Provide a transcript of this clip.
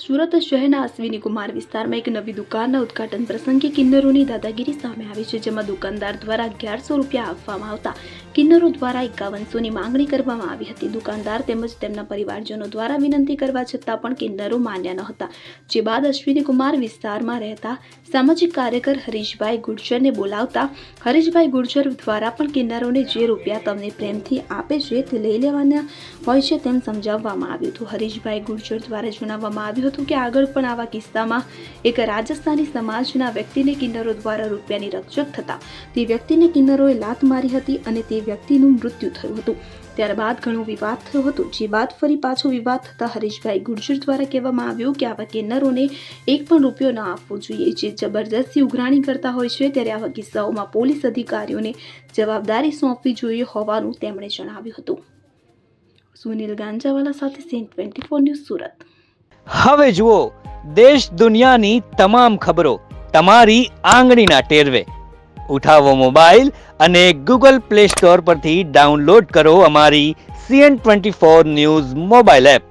સુરત શહેરના અશ્વિની કુમાર વિસ્તારમાં એક નવી દુકાનના ઉદ્ઘાટન પ્રસંગે કિન્નરોની દાદાગીરી સામે આવી છે, જેમાં દુકાનદાર દ્વારા 1100 રૂપિયા આપવામાં આવતા કિન્નરો દ્વારા 5100ની માંગણી કરવામાં આવી હતી. દુકાનદાર તેમજ તેમના પરિવારજનો દ્વારા વિનંતી કરવા છતાં પણ કિન્નરો માન્યા ન હતા. જે બાદ અશ્વિની કુમાર વિસ્તારમાં રહેતા સામાજિક કાર્યકર હરીશભાઈ ગુર્જરને બોલાવતા હરીશભાઈ ગુર્જર દ્વારા પણ કિન્નરોને જે રૂપિયા તમને પ્રેમથી આપે છે તે લઈ લેવાના હોય છે તેમ સમજાવવામાં આવ્યું હતું. હરીશભાઈ ગુર્જર દ્વારા જણાવવામાં આવ્યું હતું કે આગળ પણ આવા કિસ્સામાં એક રાજસ્થાની સમાજના વ્યક્તિને કિન્નરો દ્વારા રૂપિયાની રકઝક થતા તે વ્યક્તિને કિન્નરોએ લાત મારી હતી અને તે વ્યક્તિનું મૃત્યુ થયું હતું. ત્યારબાદ ઘણો વિવાદ થયો હતો. જે બાદ ફરી પાછો વિવાદ થતા હરીશભાઈ ગુર્જર દ્વારા કહેવામાં આવ્યું કે આવા કિન્નરોને એક પણ રૂપિયો ન આપવો જોઈએ, જે જબરદસ્તી ઉઘરાણી કરતા હોય છે. ત્યારે આવા કિસ્સાઓમાં પોલીસ અધિકારીઓને જવાબદારી સોંપવી જોઈએ હોવાનું તેમણે જણાવ્યું હતું. સુનિલ ગાંજાવાલા સાથે CN24 ન્યૂઝ સુરત. હવે જુઓ દેશ દુનિયાની તમામ ખબરો તમારી આંગળીના ટેરવે. ઉઠાવો મોબાઈલ અને Google Play Store પરથી ડાઉનલોડ કરો અમારી CN24 ન્યૂઝ મોબાઈલ એપ.